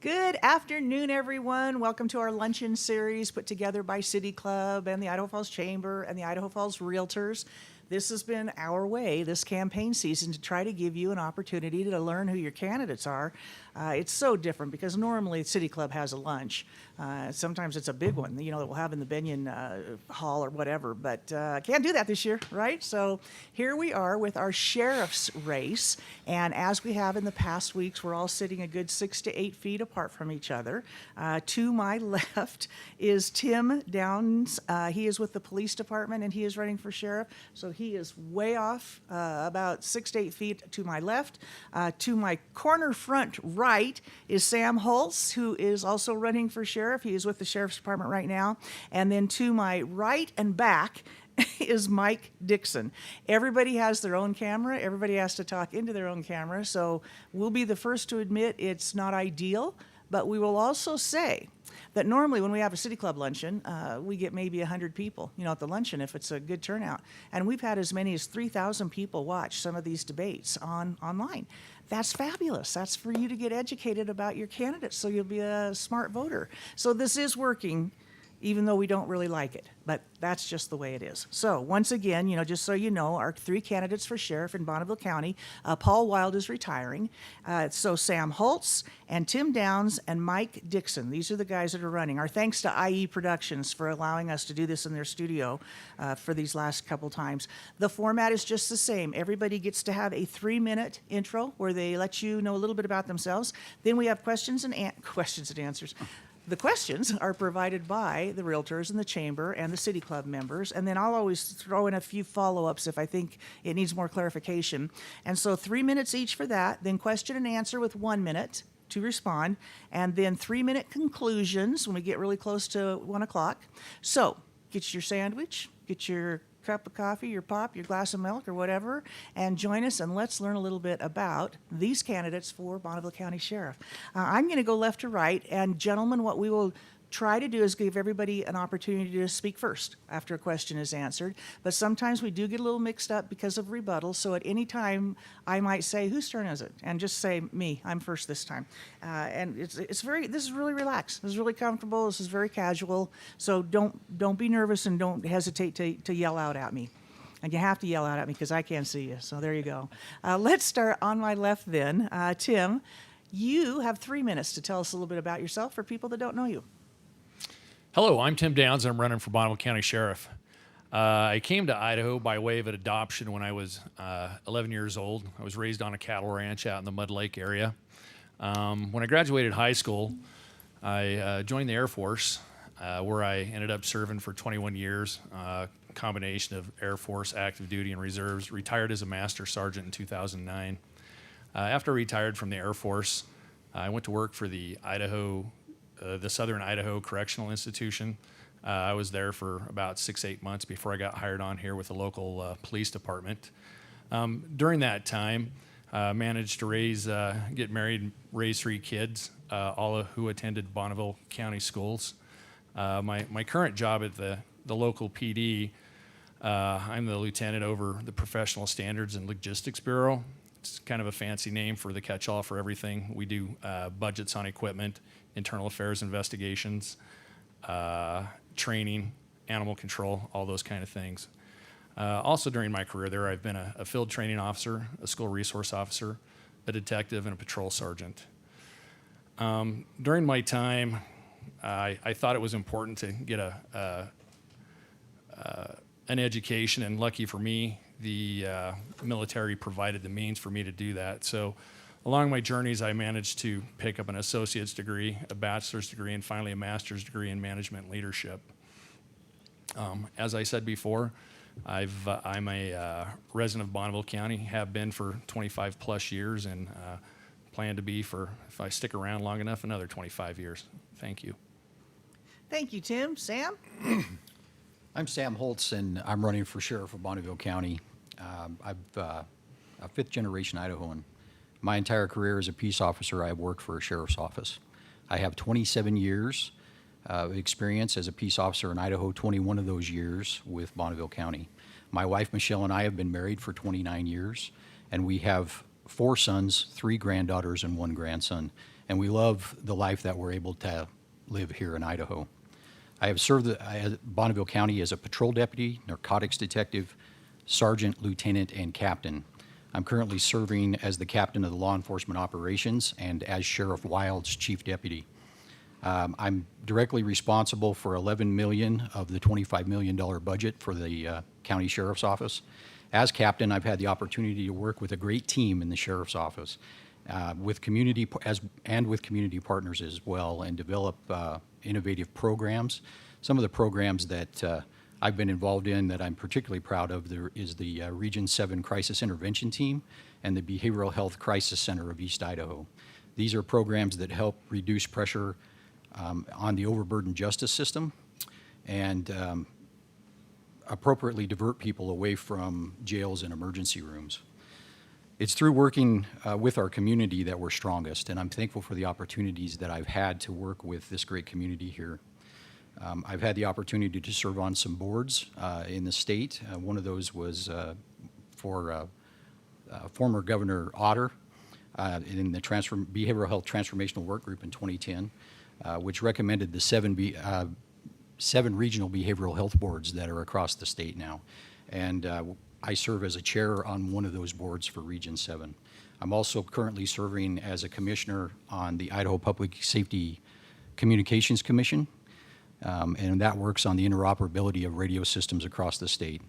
Good afternoon, everyone. Welcome to our luncheon series put together by City Club and the Idaho Falls Chamber and the Idaho Falls Realtors. This has been our way this campaign season to try to give you an opportunity to learn who your candidates are. It's so different because normally City Club has a lunch. Sometimes it's a big one, that we'll have in the Benyon Hall or whatever, but can't do that this year, right? So here we are with our sheriff's race, and as we have in the past weeks, we're all sitting a good 6 to 8 feet apart from each other. To my left is Tim Downs. He is with the police department, and he is running for sheriff, so he is way off, about 6 to 8 feet to my left. To my corner front right is Sam Hulse, who is also running for sheriff. He is with the sheriff's department right now. And then to my right and back is Mike Dickson. Everybody has their own camera. Everybody has to talk into their own camera. So we'll be the first to admit it's not ideal, but we will also say that normally when we have a City Club luncheon, we get maybe 100 people, at the luncheon if it's a good turnout. And we've had as many as 3,000 people watch some of these debates online. That's fabulous. That's for you to get educated about your candidates so you'll be a smart voter. So this is working, even though we don't really like it, but that's just the way it is. So once again, just so you know, our 3 candidates for sheriff in Bonneville County, Paul Wild is retiring. So Sam Hulse and Tim Downs and Mike Dickson, these are the guys that are running. Our thanks to IE Productions for allowing us to do this in their studio for these last couple times. The format is just the same. Everybody gets to have a 3-minute intro where they let you know a little bit about themselves. Then we have questions and answers. The questions are provided by the realtors and the chamber and the City Club members, and then I'll always throw in a few follow-ups if I think it needs more clarification. And so 3 minutes each for that, then question and answer with 1 minute to respond, and then 3-minute conclusions when we get really close to 1 o'clock. So get your sandwich, get your cup of coffee, your pop, your glass of milk, or whatever, and join us, and let's learn a little bit about these candidates for Bonneville County Sheriff. I'm going to go left to right, and gentlemen, what we will try to do is give everybody an opportunity to speak first after a question is answered, but sometimes we do get a little mixed up because of rebuttal, so at any time I might say, whose turn is it? And just say, me, I'm first this time. And this is really relaxed. This is really comfortable. This is very casual, so don't be nervous and don't hesitate to yell out at me. And you have to yell out at me because I can't see you, so there you go. Let's start on my left then. Tim, you have 3 minutes to tell us a little bit about yourself for people that don't know you. Hello, I'm Tim Downs. I'm running for Bonneville County Sheriff. I came to Idaho by way of an adoption when I was 11 years old. I was raised on a cattle ranch out in the Mud Lake area. When I graduated high school, I joined the Air Force, where I ended up serving for 21 years, a combination of Air Force, active duty, and reserves. Retired as a master sergeant in 2009. After I retired from the Air Force, I went to work for the Southern Idaho Correctional Institution. I was there for about 6-8 months before I got hired on here with the local police department. During that time, managed to get married, raise 3 kids, all of who attended Bonneville County schools. My current job at the local PD, I'm the lieutenant over the Professional Standards and Logistics Bureau. It's kind of a fancy name for the catch-all for everything. We do budgets on equipment, internal affairs investigations, training, animal control, all those kind of things. Also during my career there, I've been a field training officer, a school resource officer, a detective, and a patrol sergeant. During my time, I thought it was important to get an education, and lucky for me, the military provided the means for me to do that. So along my journeys, I managed to pick up an associate's degree, a bachelor's degree, and finally a master's degree in management and leadership. As I said before, I'm a resident of Bonneville County, have been for 25 plus years, and plan to be for, if I stick around long enough, another 25 years. Thank you. Thank you, Tim. Sam? I'm Sam Hulse, and I'm running for sheriff of Bonneville County. I'm a 5th-generation Idahoan. My entire career as a peace officer, I've worked for a sheriff's office. I have 27 years of experience as a peace officer in Idaho, 21 of those years with Bonneville County. My wife, Michelle, and I have been married for 29 years, and we have 4 sons, 3 granddaughters, and 1 grandson. And we love the life that we're able to live here in Idaho. I have served Bonneville County as a patrol deputy, narcotics detective, sergeant, lieutenant, and captain. I'm currently serving as the captain of the law enforcement operations and as Sheriff Wild's chief deputy. I'm directly responsible for $11 million of the $25 million budget for the county sheriff's office. As captain, I've had the opportunity to work with a great team in the sheriff's office, with community partners as well, and develop innovative programs. Some of the programs that I've been involved in that I'm particularly proud of there is the Region 7 Crisis Intervention Team and the Behavioral Health Crisis Center of East Idaho. These are programs that help reduce pressure on the overburdened justice system and appropriately divert people away from jails and emergency rooms. It's through working with our community that we're strongest, and I'm thankful for the opportunities that I've had to work with this great community here. I've had the opportunity to serve on some boards in the state. One of those was for former Governor Otter in the Behavioral Health Transformational Work Group in 2010, which recommended the 7 regional behavioral health boards that are across the state now. And I serve as a chair on one of those boards for Region 7. I'm also currently serving as a commissioner on the Idaho Public Safety Communications Commission, and that works on the interoperability of radio systems across the state.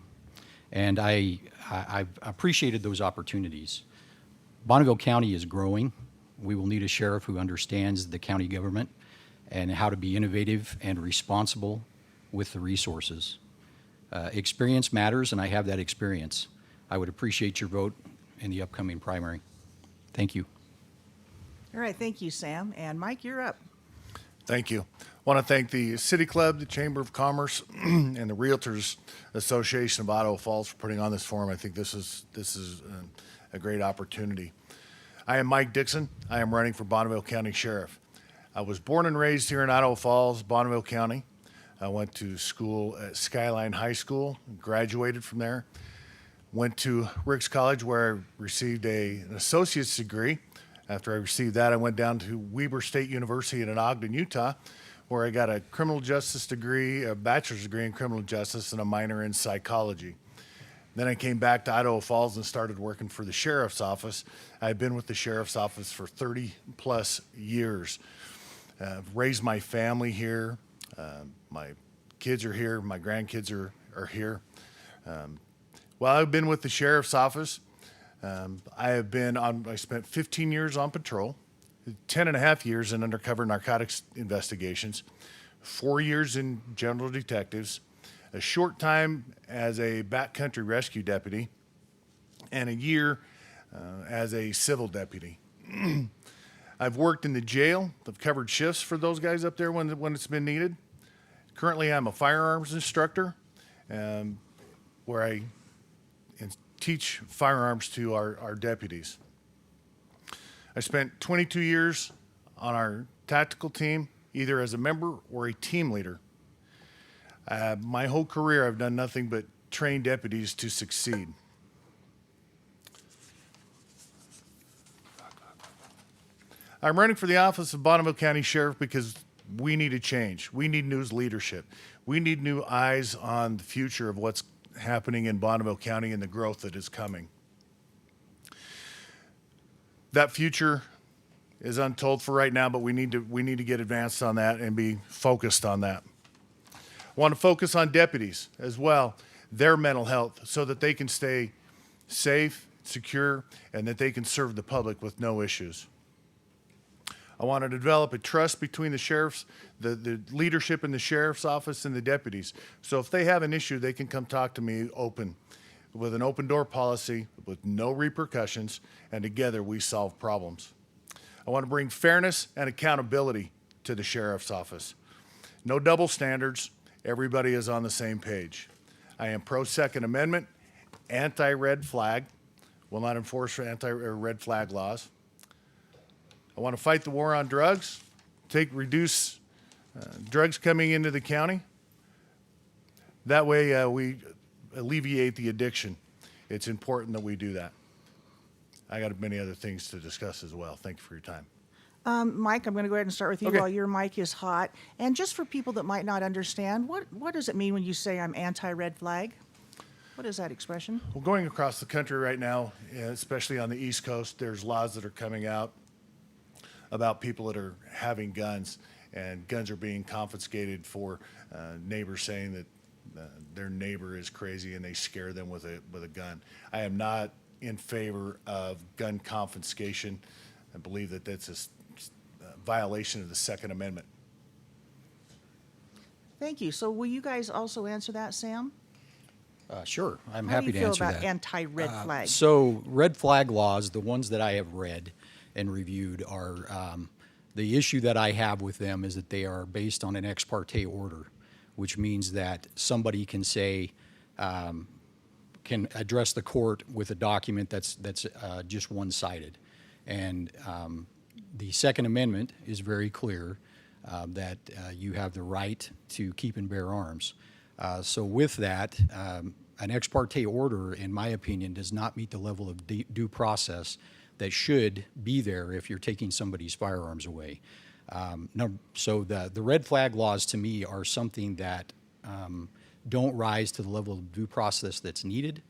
And I've appreciated those opportunities. Bonneville County is growing. We will need a sheriff who understands the county government and how to be innovative and responsible with the resources. Experience matters, and I have that experience. I would appreciate your vote in the upcoming primary. Thank you. All right, thank you, Sam. And Mike, you're up. Thank you. I want to thank the City Club, the Chamber of Commerce, and the Realtors Association of Idaho Falls for putting on this forum. I think this is a great opportunity. I am Mike Dickson. I am running for Bonneville County Sheriff. I was born and raised here in Idaho Falls, Bonneville County. I went to school at Skyline High School, graduated from there. Went to Ricks College where I received an associate's degree. After I received that, I went down to Weber State University in Ogden, Utah, where I got a criminal justice degree, a bachelor's degree in criminal justice, and a minor in psychology. Then I came back to Idaho Falls and started working for the sheriff's office. I've been with the sheriff's office for 30 plus years. I've raised my family here. My kids are here. My grandkids are here. While I've been with the sheriff's office, I spent 15 years on patrol, 10 and a half years in undercover narcotics investigations, 4 years in general detectives, a short time as a backcountry rescue deputy, and a year as a civil deputy. I've worked in the jail. I've covered shifts for those guys up there when it's been needed. Currently, I'm a firearms instructor, where I teach firearms to our deputies. I spent 22 years on our tactical team, either as a member or a team leader. My whole career, I've done nothing but train deputies to succeed. I'm running for the office of Bonneville County Sheriff because we need a change. We need new leadership. We need new eyes on the future of what's happening in Bonneville County and the growth that is coming. That future is untold for right now, but we need to get advanced on that and be focused on that. I want to focus on deputies as well, their mental health, so that they can stay safe, secure, and that they can serve the public with no issues. I want to develop a trust between the sheriffs, the leadership in the sheriff's office and the deputies. So if they have an issue, they can come talk to me with an open door policy, with no repercussions, and together we solve problems. I want to bring fairness and accountability to the sheriff's office. No double standards. Everybody is on the same page. I am pro-Second Amendment, anti-red flag, will not enforce anti-red flag laws. I want to fight the war on drugs, reduce drugs coming into the county. That way we alleviate the addiction. It's important that we do that. I got many other things to discuss as well. Thank you for your time. Mike, I'm going to go ahead and start with you Okay. while your mic is hot. And just for people that might not understand, what does it mean when you say I'm anti-red flag? What is that expression? Well, going across the country right now, especially on the East Coast, there's laws that are coming out about people that are having guns, and guns are being confiscated for neighbors saying that their neighbor is crazy and they scare them with a gun. I am not in favor of gun confiscation. I believe that that's a violation of the Second Amendment. Thank you. So will you guys also answer that, Sam? Sure, I'm How happy do to you feel answer about that. anti-red flag? So red flag laws, the ones that I have read and reviewed are, the issue that I have with them is that they are based on an ex parte order, which means that somebody can say, can address the court with a document that's just one-sided. And the Second Amendment is very clear that you have the right to keep and bear arms. So with that, an ex parte order, in my opinion, does not meet the level of due process that should be there if you're taking somebody's firearms away. So the red flag laws to me are something that don't rise to the level of due process that's needed,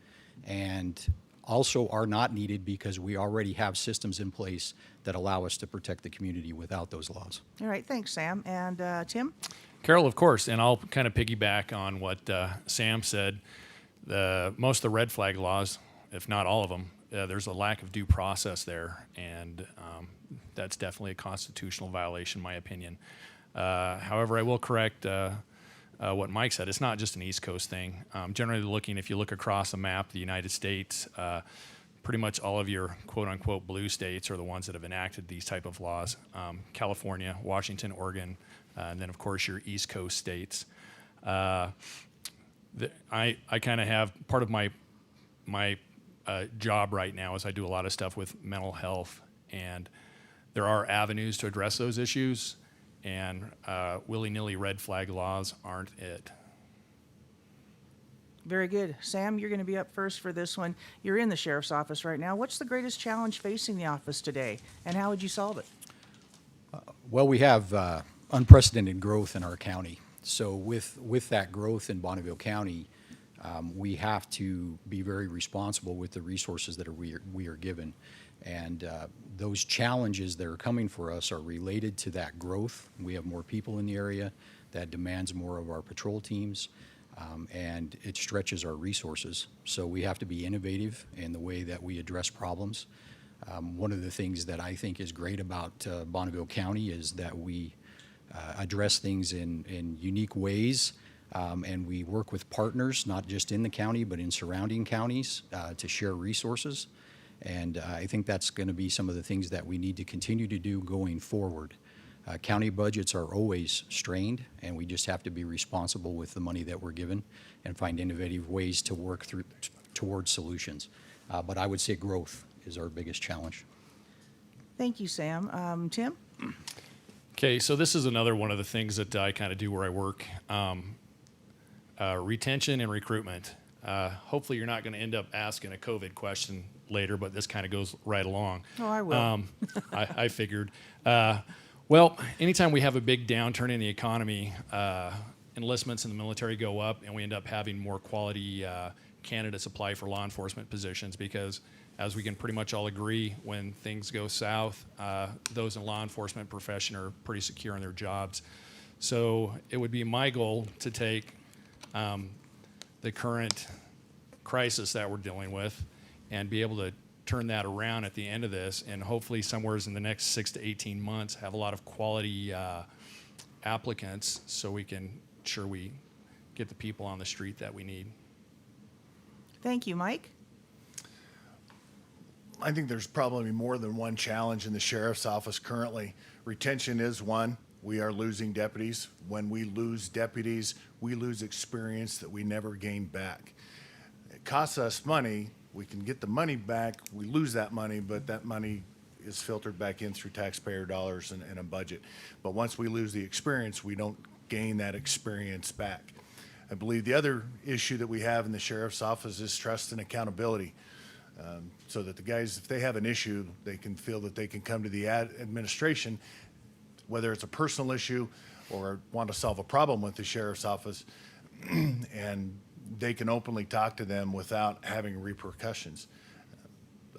and also are not needed because we already have systems in place that allow us to protect the community without those laws. All right, thanks, Sam. And Tim? Carol, of course, and I'll kind of piggyback on what Sam said. Most of the red flag laws, if not all of them, there's a lack of due process there, and that's definitely a constitutional violation, in my opinion. However, I will correct what Mike said. It's not just an East Coast thing. Generally looking, if you look across the map of the United States, pretty much all of your quote-unquote blue states are the ones that have enacted these type of laws. California, Washington, Oregon, and then, of course, your East Coast states. I kind of have part of my job right now is I do a lot of stuff with mental health, and there are avenues to address those issues, and willy-nilly red flag laws aren't it. Very good. Sam, you're going to be up first for this one. You're in the sheriff's office right now. What's the greatest challenge facing the office today, and how would you solve it? Well, we have unprecedented growth in our county. So with that growth in Bonneville County, we have to be very responsible with the resources that we are given. And those challenges that are coming for us are related to that growth. We have more people in the area. That demands more of our patrol teams, and it stretches our resources. So we have to be innovative in the way that we address problems. One of the things that I think is great about Bonneville County is that we address things in unique ways, and we work with partners, not just in the county, but in surrounding counties to share resources. And I think that's going to be some of the things that we need to continue to do going forward. County budgets are always strained, and we just have to be responsible with the money that we're given and find innovative ways to work towards solutions. But I would say growth is our biggest challenge. Thank you, Sam. Tim? Okay, so this is another one of the things that I kind of do where I work. Retention and recruitment. Hopefully you're not going to end up asking a COVID question later, but this kind of goes right along. Oh, I will. I figured. Well, anytime we have a big downturn in the economy, enlistments in the military go up, and we end up having more quality candidates apply for law enforcement positions because, as we can pretty much all agree, when things go south, those in law enforcement profession are pretty secure in their jobs. So it would be my goal to take the current crisis that we're dealing with and be able to turn that around at the end of this, and hopefully somewhere in the next 6 to 18 months have a lot of quality applicants so we can ensure we get the people on the street that we need. Thank you, Mike. I think there's probably more than one challenge in the sheriff's office currently. Retention is one. We are losing deputies. When we lose deputies, we lose experience that we never gain back. It costs us money. We can get the money back. We lose that money, but that money is filtered back in through taxpayer dollars and a budget. But once we lose the experience, we don't gain that experience back. I believe the other issue that we have in the sheriff's office is trust and accountability. so that the guys, if they have an issue, they can feel that they can come to the administration, whether it's a personal issue or want to solve a problem with the sheriff's office, and they can openly talk to them without having repercussions.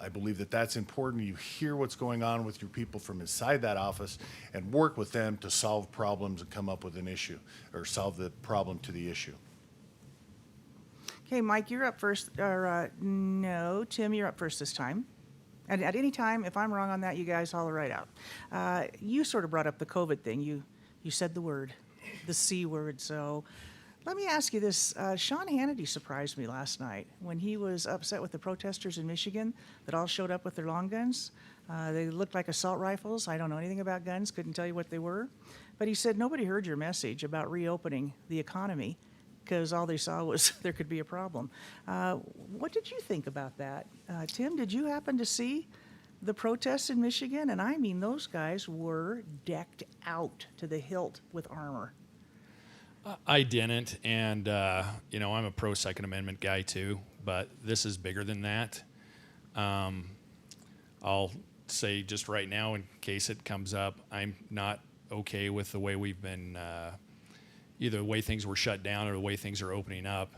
I believe that that's important. You hear what's going on with your people from inside that office and work with them to solve problems and come up with an issue or solve the problem to the issue. Okay, Mike, you're up first. Or no, Tim, you're up first this time. And at any time, if I'm wrong on that, you guys holler right out. You sort of brought up the COVID thing. You said the word, the C word. So let me ask you this. Sean Hannity surprised me last night when he was upset with the protesters in Michigan that all showed up with their long guns. They looked like assault rifles. I don't know anything about guns, couldn't tell you what they were. But he said nobody heard your message about reopening the economy because all they saw was there could be a problem. What did you think about that? Tim, did you happen to see the protests in Michigan? And I mean, those guys were decked out to the hilt with armor. I didn't, and I'm a pro Second Amendment guy too, but this is bigger than that. I'll say just right now, in case it comes up, I'm not okay with the way we've been, either the way things were shut down or the way things are opening up.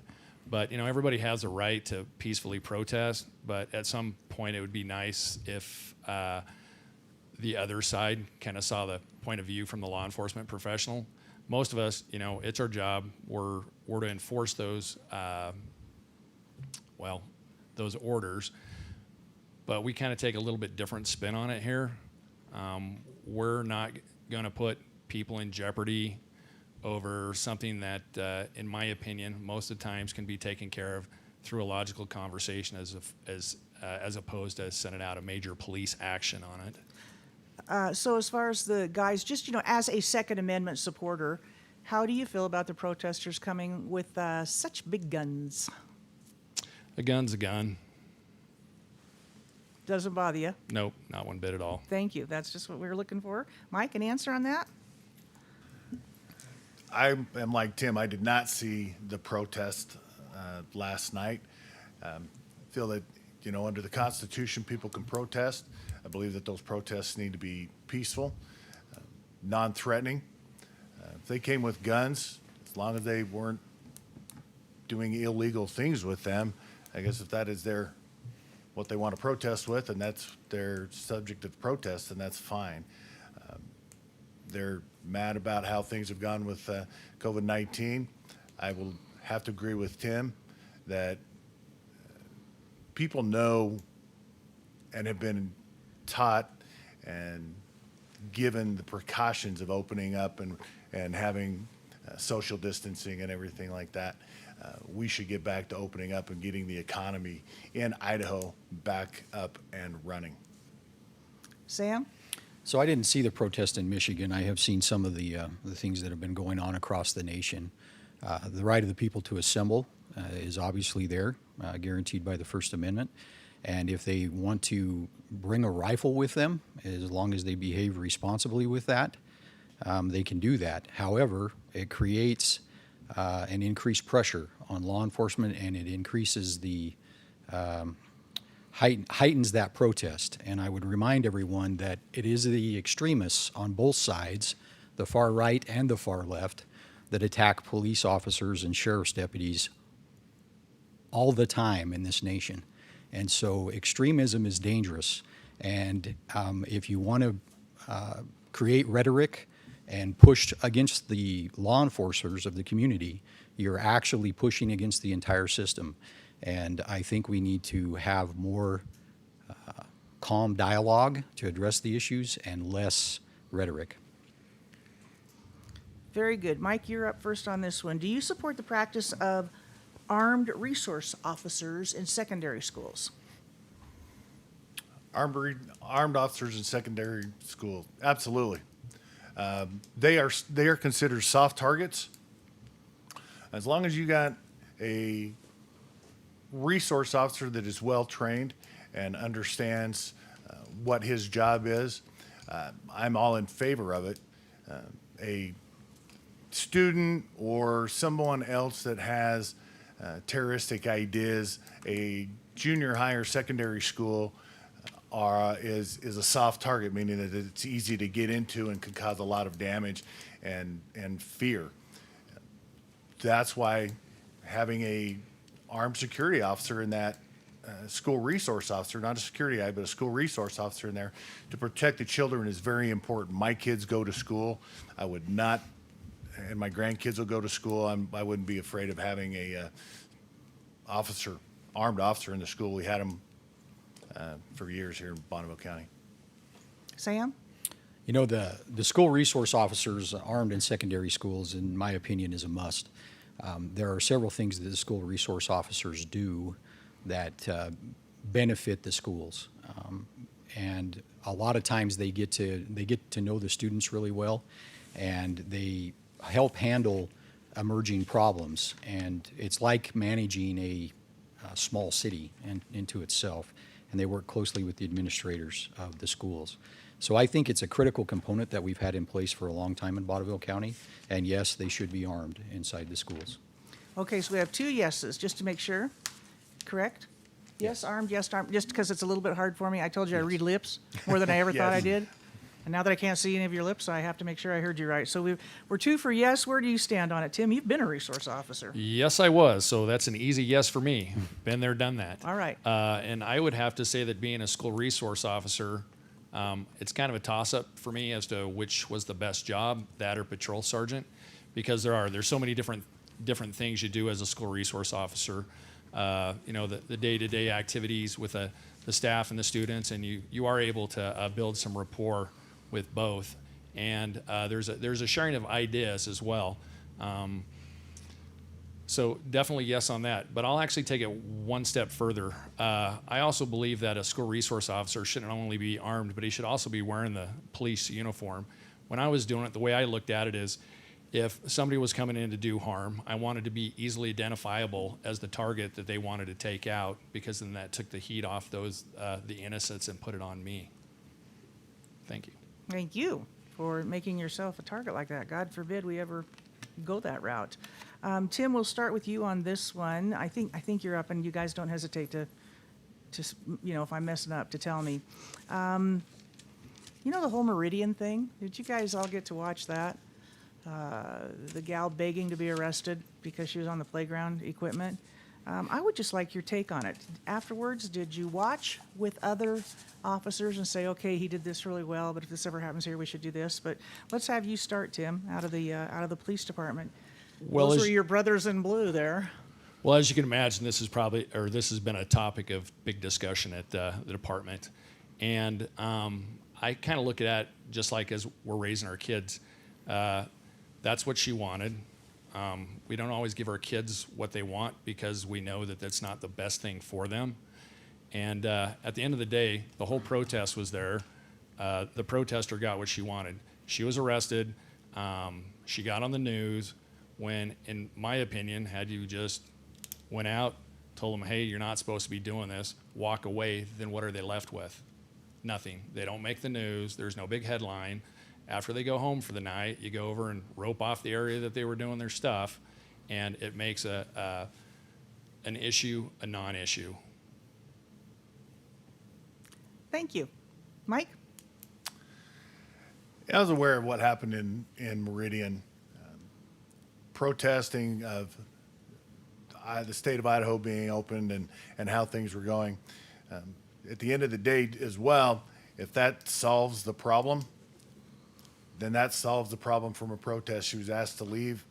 But everybody has a right to peacefully protest, but at some point it would be nice if the other side kind of saw the point of view from the law enforcement professional. Most of us, it's our job. We're to enforce those, those orders. But we kind of take a little bit different spin on it here. We're not going to put people in jeopardy over something that, in my opinion, most of the times can be taken care of through a logical conversation, as opposed to sending out a major police action on it. So as far as the guys, just, as a Second Amendment supporter, how do you feel about the protesters coming with such big guns? A gun's a gun. Doesn't bother you? Nope, not one bit at all. Thank you. That's just what we were looking for. Mike, an answer on that? I am like Tim. I did not see the protest last night. Feel that, under the Constitution, people can protest. I believe that those protests need to be peaceful, non-threatening. If they came with guns, as long as they weren't doing illegal things with them, I guess if that is what they want to protest with, and that's their subject of protest, then that's fine. They're mad about how things have gone with COVID-19. I will have to agree with Tim that people know and have been taught and given the precautions of opening up and having social distancing and everything like that. We should get back to opening up and getting the economy in Idaho back up and running. Sam? So I didn't see the protest in Michigan. I have seen some of the things that have been going on across the nation. The right of the people to assemble is obviously there, guaranteed by the First Amendment. And if they want to bring a rifle with them, as long as they behave responsibly with that, they can do that. However, it creates an increased pressure on law enforcement, and it increases the heightens that protest. And I would remind everyone that it is the extremists on both sides, the far right and the far left, that attack police officers and sheriff's deputies all the time in this nation. And so extremism is dangerous. And if you want to create rhetoric and push against the law enforcers of the community, you're actually pushing against the entire system. And I think we need to have more calm dialogue to address the issues and less rhetoric. Very good. Mike, you're up first on this one. Do you support the practice of armed resource officers in secondary schools? Armed officers in secondary schools, absolutely. They are considered soft targets. As long as you got a resource officer that is well trained and understands what his job is, I'm all in favor of it. A student or someone else that has terroristic ideas, a junior high or secondary school is a soft target, meaning that it's easy to get into and can cause a lot of damage and fear. That's why having a armed security officer in that school resource officer, not a security guy, but a school resource officer in there to protect the children is very important. My kids go to school. I would not, and my grandkids will go to school. I wouldn't be afraid of having a armed officer in the school. We had them for years here in Bonneville County. Sam? You know, the school resource officers armed in secondary schools, in my opinion, is a must. There are several things that the school resource officers do that benefit the schools, and a lot of times they get to know the students really well, and they help handle emerging problems. And it's like managing a small city into itself, and they work closely with the administrators of the schools. So I think it's a critical component that we've had in place for a long time in Bonneville County, and yes, they should be armed inside the schools. Okay, so we have 2 yeses, just to make sure. Correct? Yes, armed, yes, armed, just because it's a little bit hard for me. I told you I read lips more than I ever thought I Yes. did. And now that I can't see any of your lips, I have to make sure I heard you right. So we're 2 for yes. Where do you stand on it, Tim? You've been a resource officer. Yes, I was. So that's an easy yes for me. Been there, done that. All right. And I would have to say that being a school resource officer, it's kind of a toss-up for me as to which was the best job, that or patrol sergeant, because there's so many different things you do as a school resource officer. The day-to-day activities with the staff and the students, and you are able to build some rapport with both. And there's a sharing of ideas as well. So definitely yes on that. But I'll actually take it one step further. I also believe that a school resource officer shouldn't only be armed, but he should also be wearing the police uniform. When I was doing it, the way I looked at it is, if somebody was coming in to do harm, I wanted to be easily identifiable as the target that they wanted to take out, because then that took the heat off the innocents and put it on me. Thank you. Thank you for making yourself a target like that. God forbid we ever go that route. Tim, we'll start with you on this one. I think you're up, and you guys don't hesitate to if I'm messing up, to tell me. The whole Meridian thing? Did you guys all get to watch that? The gal begging to be arrested because she was on the playground equipment. I would just like your take on it. Afterwards, did you watch with other officers and say, okay, he did this really well, but if this ever happens here, we should do this? But let's have you start, Tim, out of the police department. Well, Those are your brothers in blue there. Well, as you can imagine, this has been a topic of big discussion at the department. And I kind of look at that just like as we're raising our kids. That's what she wanted. We don't always give our kids what they want because we know that that's not the best thing for them. And at the end of the day, the whole protest was there. The protester got what she wanted. She was arrested. She got on the news when, in my opinion, had you just went out, told them, hey, you're not supposed to be doing this, walk away, then what are they left with? Nothing. They don't make the news. There's no big headline. After they go home for the night, you go over and rope off the area that they were doing their stuff, and it makes an issue a non-issue. Thank you. Mike? I was aware of what happened in Meridian, protesting of the state of Idaho being opened and how things were going. At the end of the day as well, if that solves the problem, then that solves the problem from a protest. She was asked to leave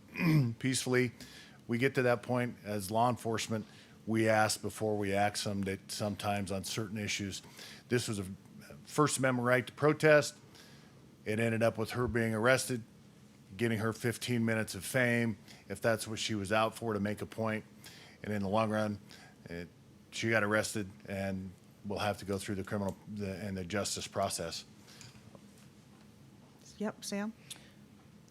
peacefully. We get to that point as law enforcement, we ask before we act sometimes on certain issues. This was a First Amendment right to protest. It ended up with her being arrested, getting her 15 minutes of fame, if that's what she was out for, to make a point. And in the long run, she got arrested and will have to go through the criminal and the justice process. Yep, Sam?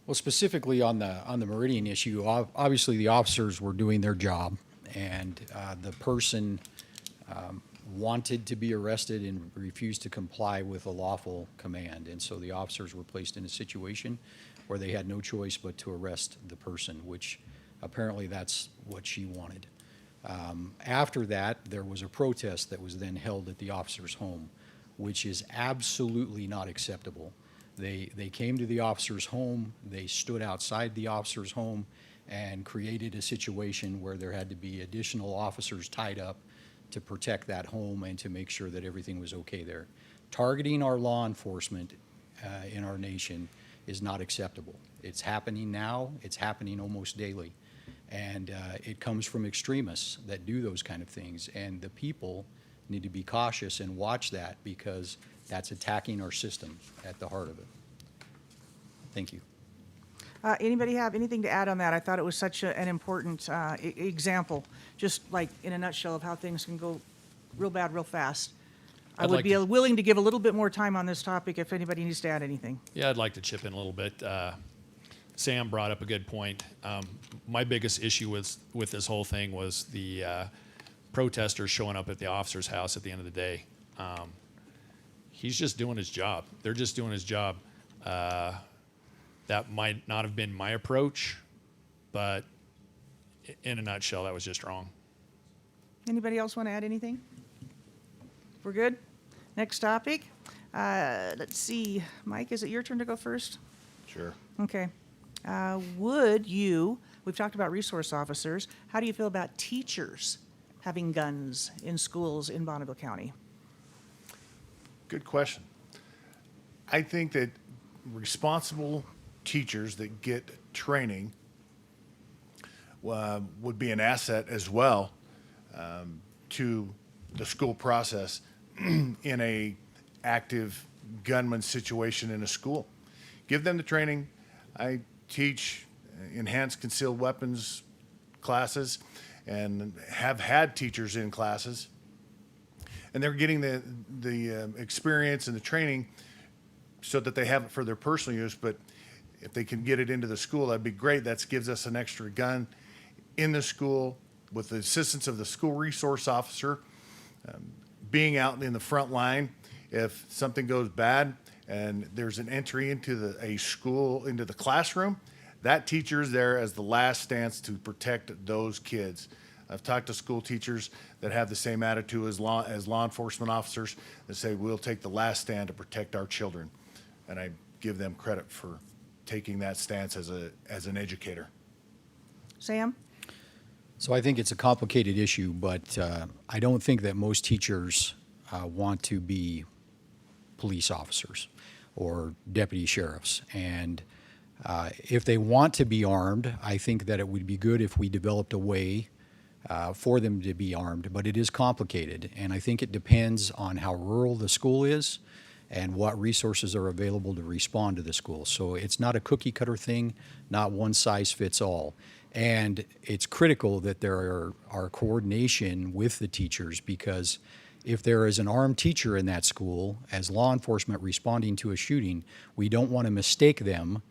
Well, specifically on the Meridian issue, obviously the officers were doing their job, and the person wanted to be arrested and refused to comply with a lawful command. And so the officers were placed in a situation where they had no choice but to arrest the person, which apparently that's what she wanted. After that, there was a protest that was then held at the officer's home, which is absolutely not acceptable. They came to the officer's home, they stood outside the officer's home and created a situation where there had to be additional officers tied up to protect that home and to make sure that everything was okay there. Targeting our law enforcement in our nation is not acceptable. It's happening now, it's happening almost daily. And it comes from extremists that do those kind of things. And the people need to be cautious and watch that, because that's attacking our system at the heart of it. Thank you. Anybody have anything to add on that? I thought it was such an important example, just like in a nutshell of how things can go real bad real fast. I I'd would like be to- willing to give a little bit more time on this topic if anybody needs to add anything. Yeah, I'd like to chip in a little bit. Sam brought up a good point. My biggest issue with this whole thing was the protesters showing up at the officer's house at the end of the day. He's just doing his job. They're just doing his job. That might not have been my approach, but in a nutshell, that was just wrong. Anybody else want to add anything? We're good? Next topic. Let's see. Mike, is it your turn to go first? Sure. Okay. We've talked about resource officers. How do you feel about teachers having guns in schools in Bonneville County? Good question. I think that responsible teachers that get training would be an asset as well to the school process in a active gunman situation in a school. Give them the training. I teach enhanced concealed weapons classes and have had teachers in classes, and they're getting the experience and the training so that they have it for their personal use. But if they can get it into the school, that'd be great. That gives us an extra gun in the school with the assistance of the school resource officer, being out in the front line. If something goes bad and there's an entry into a school, into the classroom, that teacher is there as the last stance to protect those kids. I've talked to school teachers that have the same attitude as law enforcement officers that say, we'll take the last stand to protect our children. And I give them credit for taking that stance as an educator. Sam? So I think it's a complicated issue, but I don't think that most teachers want to be police officers or deputy sheriffs. And if they want to be armed, I think that it would be good if we developed a way for them to be armed, but it is complicated. And I think it depends on how rural the school is and what resources are available to respond to the school. So it's not a cookie cutter thing, not one size fits all. And it's critical that there are coordination with the teachers, because if there is an armed teacher in that school as law enforcement responding to a shooting, we don't want to mistake them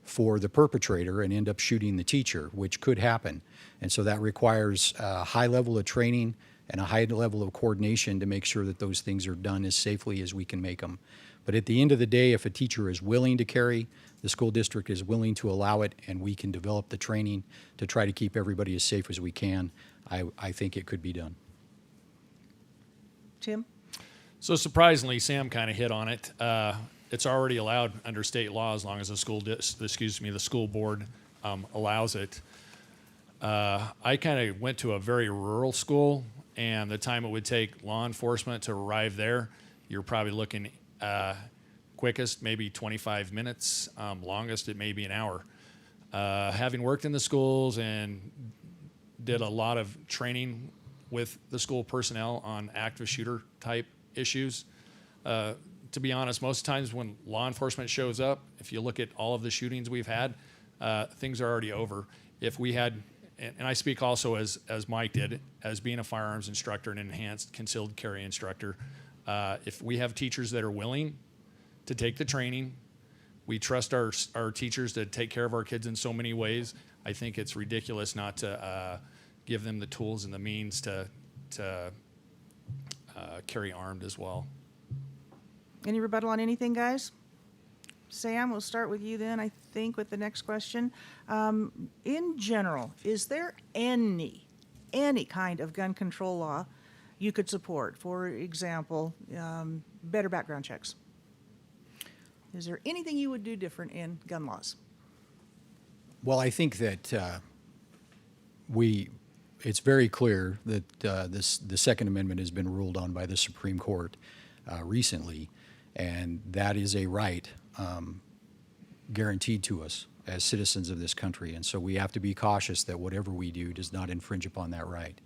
for the perpetrator and end up shooting the teacher, which could happen. And so that requires a high level of training and a high level of coordination to make sure that those things are done as safely as we can make them. But at the end of the day, if a teacher is willing to carry, the school district is willing to allow it, and we can develop the training to try to keep everybody as safe as we can, I think it could be done. Tim? So surprisingly, Sam kind of hit on it. It's already allowed under state law as long as the school board allows it. I kind of went to a very rural school, and the time it would take law enforcement to arrive there, you're probably looking quickest maybe 25 minutes, longest it may be an hour. Having worked in the schools and did a lot of training with the school personnel on active shooter type issues, to be honest, most times when law enforcement shows up, if you look at all of the shootings we've had, things are already over. If we had, and I speak also as Mike did, as being a firearms instructor and enhanced concealed carry instructor, if we have teachers that are willing to take the training, we trust our teachers to take care of our kids in so many ways. I think it's ridiculous not to give them the tools and the means to carry armed as well. Any rebuttal on anything, guys? Sam, we'll start with you then, I think, with the next question. In general, is there any any kind of gun control law you could support? For example, better background checks. Is there anything you would do different in gun laws? Well, I think that it's very clear that the Second Amendment has been ruled on by the Supreme Court recently, and that is a right guaranteed to us as citizens of this country. And so we have to be cautious that whatever we do does not infringe upon that right.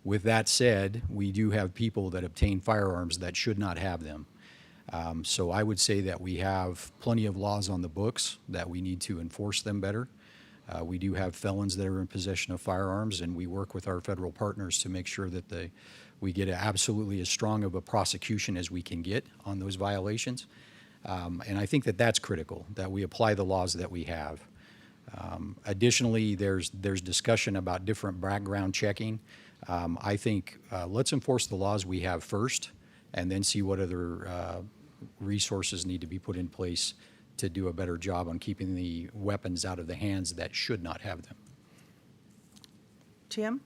With that said, we do have people that obtain firearms that should not have them. So I would say that we have plenty of laws on the books, that we need to enforce them better. We do have felons that are in possession of firearms, and we work with our federal partners to make sure that we get absolutely as strong of a prosecution as we can get on those violations. And I think that that's critical, that we apply the laws that we have. Additionally, there's discussion about different background checking. I think let's enforce the laws we have first, and then see what other resources need to be put in place to do a better job on keeping the weapons out of the hands that should not have them. Tim?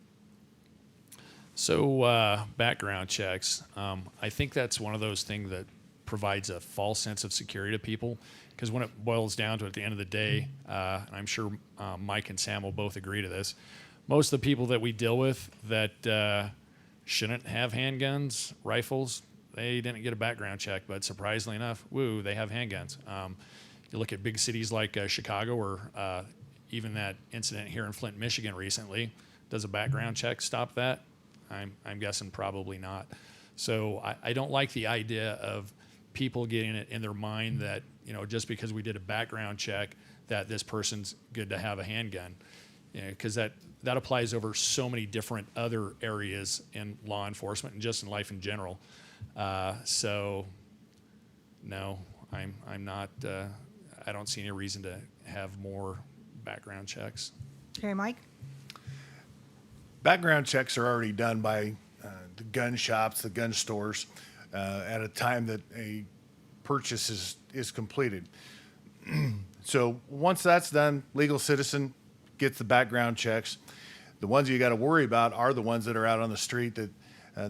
So background checks, I think that's one of those things that provides a false sense of security to people, because when it boils down to it, at the end of the day, and I'm sure Mike and Sam will both agree to this, most of the people that we deal with that shouldn't have handguns, rifles, they didn't get a background check, but surprisingly enough, they have handguns. You look at big cities like Chicago, or even that incident here in Flint, Michigan recently. Does a background check stop that? I'm guessing probably not. So I don't like the idea of people getting it in their mind that, just because we did a background check, that this person's good to have a handgun. Because that applies over so many different other areas in law enforcement and just in life in general. So, no, I'm not. I don't see any reason to have more background checks. Okay, Mike? Background checks are already done by the gun shops, the gun stores, at a time that a purchase is completed. So once that's done, legal citizen gets the background checks. The ones you got to worry about are the ones that are out on the street, that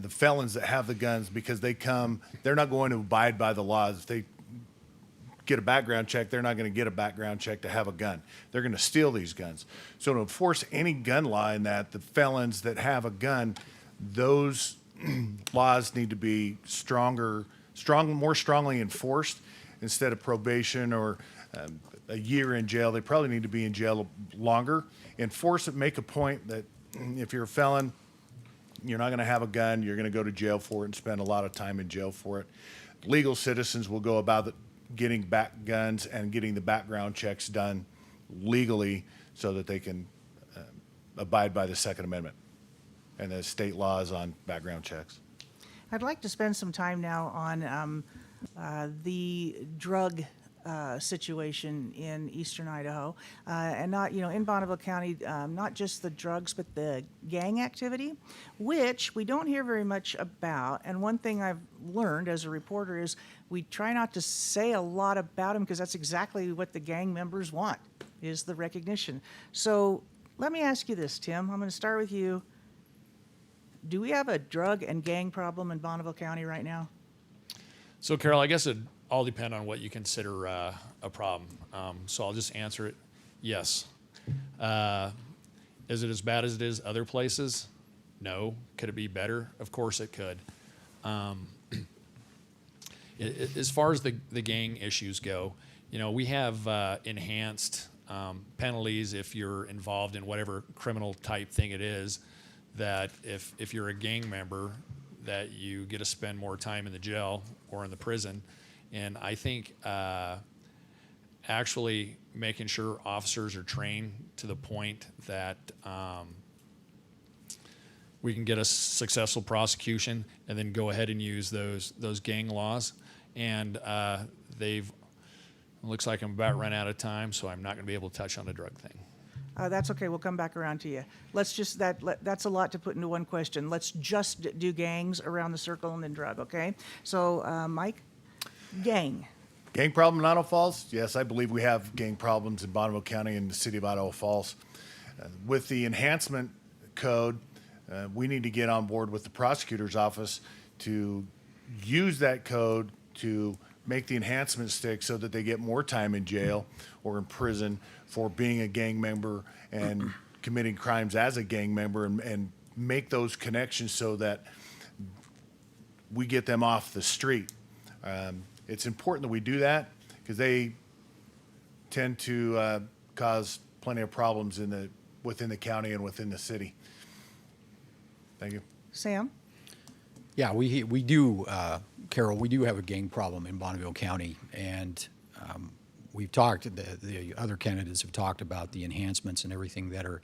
the felons that have the guns, because they're not going to abide by the laws. If they get a background check, they're not going to get a background check to have a gun. They're going to steal these guns. So to enforce any gun law in that, the felons that have a gun, those laws need to be more strongly enforced instead of probation or a year in jail. They probably need to be in jail longer. Enforce it, make a point that if you're a felon, you're not going to have a gun, you're going to go to jail for it and spend a lot of time in jail for it. Legal citizens will go about it, getting back guns and getting the background checks done legally so that they can abide by the Second Amendment and the state laws on background checks. I'd like to spend some time now on the drug situation in eastern Idaho, and not, in Bonneville County, not just the drugs, but the gang activity, which we don't hear very much about. And one thing I've learned as a reporter is we try not to say a lot about them, because that's exactly what the gang members want, is the recognition. So let me ask you this, Tim. I'm going to start with you. Do we have a drug and gang problem in Bonneville County right now? So, Carol, I guess it all depends on what you consider a problem. So I'll just answer it, yes. Is it as bad as it is other places? No. Could it be better? Of course it could. As far as the gang issues go, we have enhanced penalties if you're involved in whatever criminal type thing it is, that if you're a gang member, that you get to spend more time in the jail or in the prison. And I think actually making sure officers are trained to the point that we can get a successful prosecution and then go ahead and use those gang laws. And it looks like I'm about run out of time, so I'm not going to be able to touch on the drug thing. That's okay. We'll come back around to you. That's a lot to put into one question. Let's just do gangs around the circle and then drug, okay? So, Mike, gang. Gang problem in Idaho Falls? Yes, I believe we have gang problems in Bonneville County and the city of Idaho Falls. With the enhancement code, we need to get on board with the prosecutor's office to use that code to make the enhancement stick so that they get more time in jail or in prison for being a gang member and committing crimes as a gang member, and make those connections so that we get them off the street. It's important that we do that because they tend to cause plenty of problems within the county and within the city. Thank you. Sam? Yeah, we do, Carol, we do have a gang problem in Bonneville County, and we've talked, the other candidates have talked about the enhancements and everything that are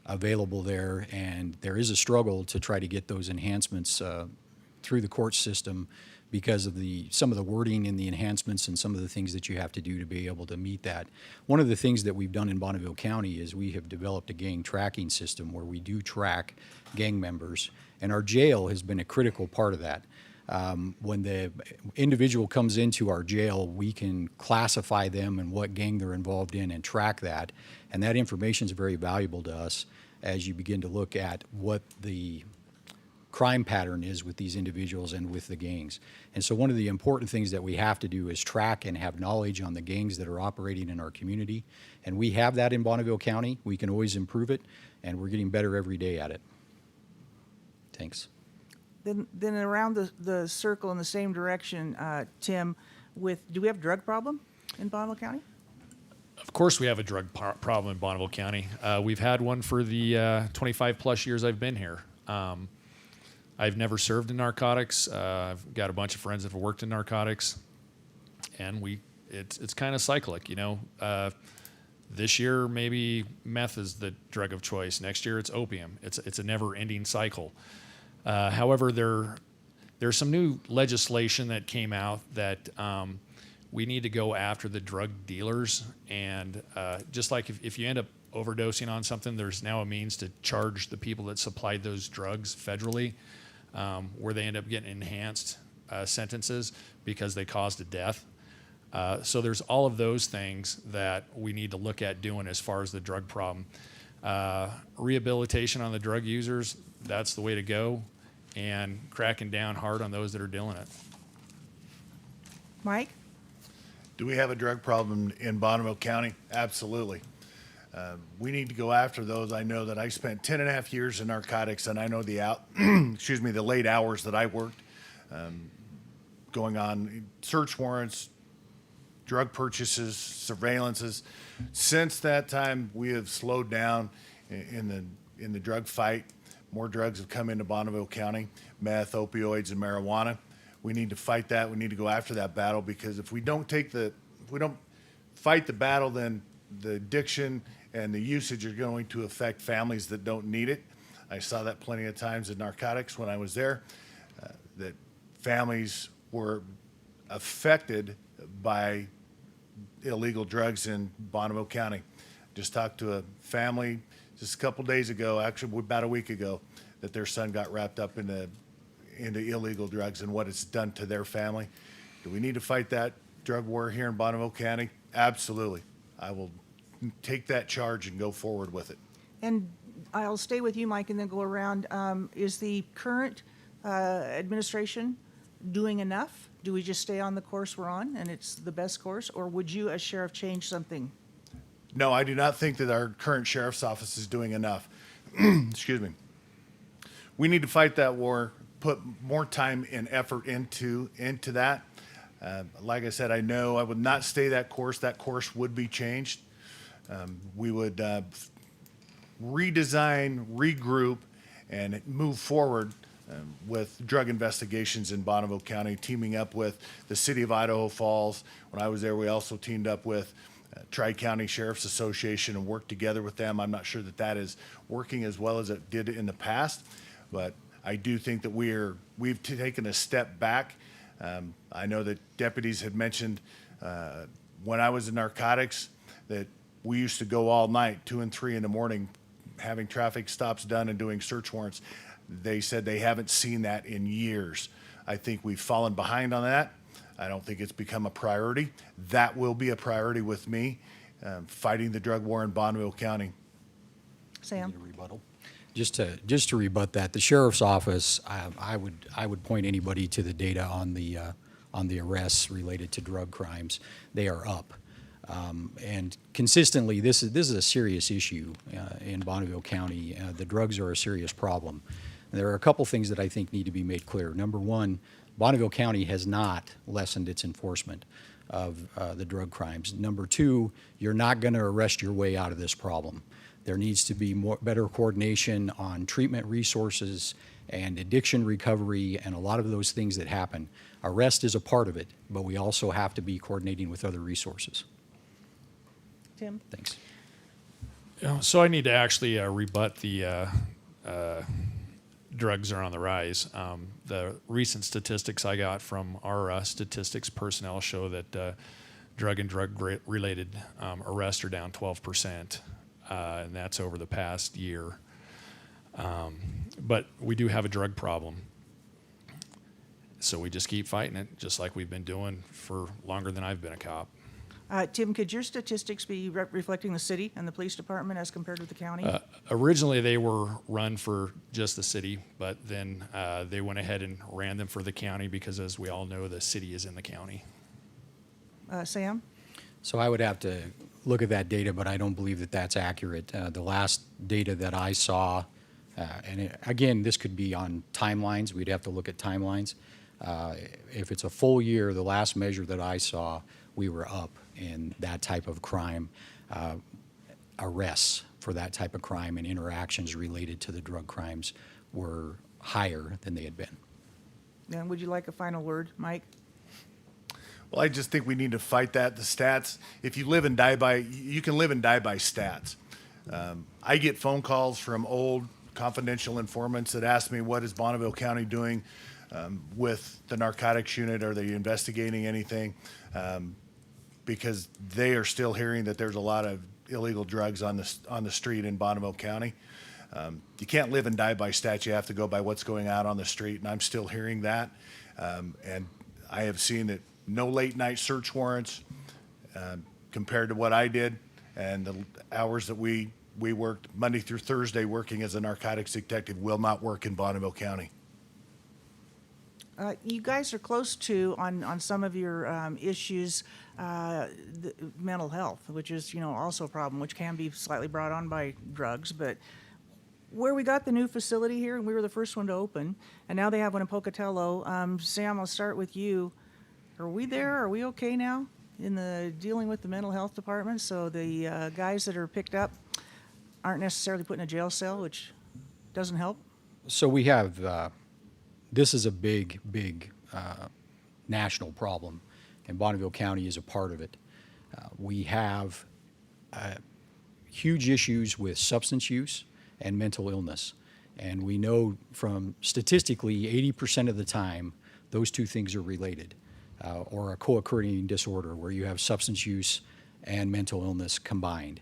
available there, and there is a struggle to try to get those enhancements through the court system because of some of the wording in the enhancements and some of the things that you have to do to be able to meet that. One of the things that we've done in Bonneville County is we have developed a gang tracking system where we do track gang members, and our jail has been a critical part of that. When the individual comes into our jail, we can classify them and what gang they're involved in and track that, and that information is very valuable to us as you begin to look at what the crime pattern is with these individuals and with the gangs. And so one of the important things that we have to do is track and have knowledge on the gangs that are operating in our community. And we have that in Bonneville County. We can always improve it, and we're getting better every day at it. Thanks. Then around the circle in the same direction, Tim, do we have a drug problem in Bonneville County? Of course, we have a drug problem in Bonneville County. We've had one for the 25 plus years I've been here. I've never served in narcotics. I've got a bunch of friends that have worked in narcotics, and it's kind of cyclic, you know. This year, maybe meth is the drug of choice. Next year, it's opium. It's a never-ending cycle. However, there's some new legislation that came out that we need to go after the drug dealers, and just like if you end up overdosing on something, there's now a means to charge the people that supplied those drugs federally, where they end up getting enhanced sentences because they caused a death. So there's all of those things that we need to look at doing as far as the drug problem. Rehabilitation on the drug users, that's the way to go, and cracking down hard on those that are doing it. Mike? Do we have a drug problem in Bonneville County? Absolutely. We need to go after those. I know that I spent 10 and a half years in narcotics, and I know the late hours that I worked, going on search warrants, drug purchases, surveillances. Since that time, we have slowed down in the drug fight. More drugs have come into Bonneville County, meth, opioids, and marijuana. We need to fight that. We need to go after that battle, because if we don't fight the battle, then the addiction and the usage are going to affect families that don't need it. I saw that plenty of times in narcotics when I was there, that families were affected by illegal drugs in Bonneville County. Just talked to a family just a couple days ago, actually about a week ago, that their son got wrapped up into illegal drugs and what it's done to their family. Do we need to fight that drug war here in Bonneville County? Absolutely. I will take that charge and go forward with it. And I'll stay with you, Mike, and then go around. Is the current administration doing enough? Do we just stay on the course we're on and it's the best course? Or would you, as sheriff, change something? No, I do not think that our current sheriff's office is doing enough. Excuse me. We need to fight that war, put more time and effort into that. Like I said, I know I would not stay that course. That course would be changed. We would redesign, regroup, and move forward with drug investigations in Bonneville County, teaming up with the city of Idaho Falls. When I was there, we also teamed up with Tri-County Sheriff's Association and worked together with them. I'm not sure that is working as well as it did in the past, but I do think that we've taken a step back. I know that deputies had mentioned when I was in narcotics that we used to go all night, 2 and 3 in the morning, having traffic stops done and doing search warrants. They said they haven't seen that in years. I think we've fallen behind on that. I don't think it's become a priority. That will be a priority with me, fighting the drug war in Bonneville County. Sam? Need a rebuttal. Just to rebut that, the sheriff's office, I would point anybody to the data on the arrests related to drug crimes. They are up, and consistently, this is a serious issue in Bonneville County. The drugs are a serious problem. There are a couple things that I think need to be made clear. Number one, Bonneville County has not lessened its enforcement of the drug crimes. Number two, you're not going to arrest your way out of this problem. There needs to be better coordination on treatment resources and addiction recovery and a lot of those things that happen. Arrest is a part of it, but we also have to be coordinating with other resources. Tim? Thanks. So I need to actually rebut the drugs are on the rise. The recent statistics I got from our statistics personnel show that drug and drug-related arrests are down 12%. And that's over the past year. But we do have a drug problem. So we just keep fighting it, just like we've been doing for longer than I've been a cop. Tim, could your statistics be reflecting the city and the police department as compared with the county? Originally, they were run for just the city, but then they went ahead and ran them for the county because, as we all know, the city is in the county. Sam? So I would have to look at that data, but I don't believe that that's accurate. The last data that I saw, again, this could be on timelines. We'd have to look at timelines. If it's a full year, the last measure that I saw, we were up in that type of crime, arrests for that type of crime and interactions related to the drug crimes were higher than they had been. And would you like a final word, Mike? Well, I just think we need to fight that. The stats, if you live and die by, you can live and die by stats. I get phone calls from old confidential informants that ask me, what is Bonneville County doing with the narcotics unit? Are they investigating anything? Because they are still hearing that there's a lot of illegal drugs on the street in Bonneville County. You can't live and die by stats. You have to go by what's going out on the street, and I'm still hearing that. And I have seen that no late night search warrants compared to what I did, and the hours that we worked Monday through Thursday working as a narcotics detective will not work in Bonneville County. You guys are close to, on some of your issues, the mental health, which is, also a problem, which can be slightly brought on by drugs. But where we got the new facility here, and we were the first one to open, and now they have one in Pocatello. Sam, I'll start with you. Are we there? Are we okay now in the dealing with the mental health department? So the guys that are picked up aren't necessarily put in a jail cell, which doesn't help? So we have, this is a big national problem, and Bonneville County is a part of it. We have huge issues with substance use and mental illness. And we know from statistically 80% of the time, those two things are related. Or a co-occurring disorder where you have substance use and mental illness combined.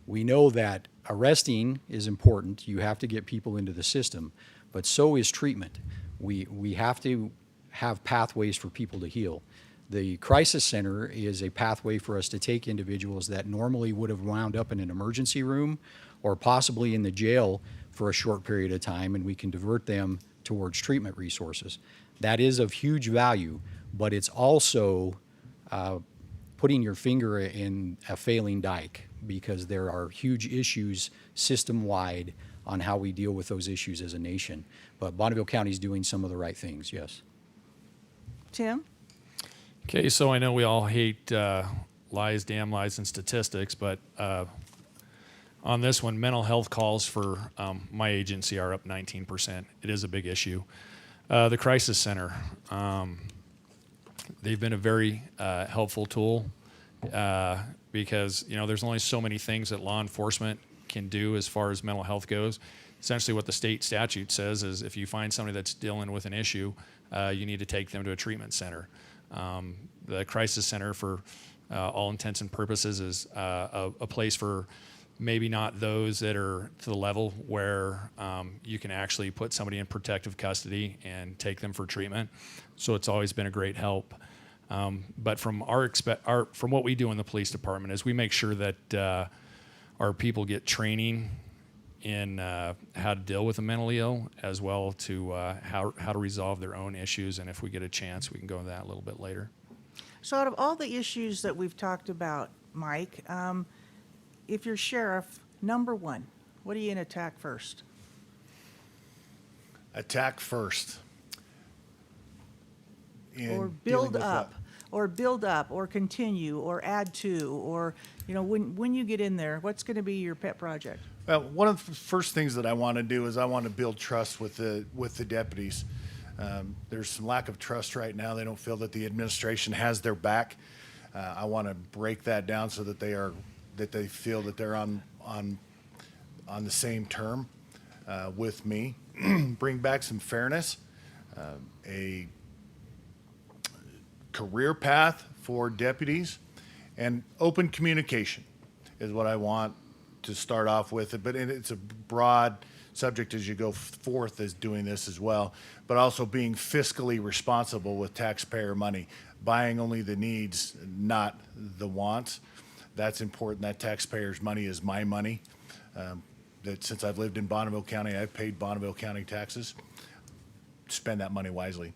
We know that arresting is important. You have to get people into the system, but so is treatment. We have to have pathways for people to heal. The crisis center is a pathway for us to take individuals that normally would have wound up in an emergency room or possibly in the jail for a short period of time, and we can divert them towards treatment resources. That is of huge value, but it's also putting your finger in a failing dike because there are huge issues system-wide on how we deal with those issues as a nation. But Bonneville County is doing some of the right things, yes. Tim? Okay, so I know we all hate lies, damn lies, and statistics, but on this one, mental health calls for my agency are up 19%. It is a big issue. The Crisis Center, they've been a very helpful tool because, there's only so many things that law enforcement can do as far as mental health goes. Essentially what the state statute says is if you find somebody that's dealing with an issue, you need to take them to a treatment center. The Crisis Center, for all intents and purposes, is a place for maybe not those that are to the level where you can actually put somebody in protective custody and take them for treatment. So it's always been a great help. But from from what we do in the police department is we make sure that our people get training in how to deal with the mentally ill, as well to how to resolve their own issues. And if we get a chance, we can go into that a little bit later. So out of all the issues that we've talked about, Mike, if you're sheriff, number one, what are you going to attack first? Attack first. In Or dealing build with up, what? or build up, or continue, or add to, or, when you get in there, what's going to be your pet project? Well, one of the first things that I want to do is I want to build trust with the deputies. There's some lack of trust right now. They don't feel that the administration has their back. I want to break that down so that they feel that they're on the same term with me. Bring back some fairness, a career path for deputies, and open communication is what I want to start off with. But it's a broad subject as you go forth as doing this as well, but also being fiscally responsible with taxpayer money, buying only the needs, not the wants. That's important. That taxpayer's money is my money. That since I've lived in Bonneville County, I've paid Bonneville County taxes. Spend that money wisely.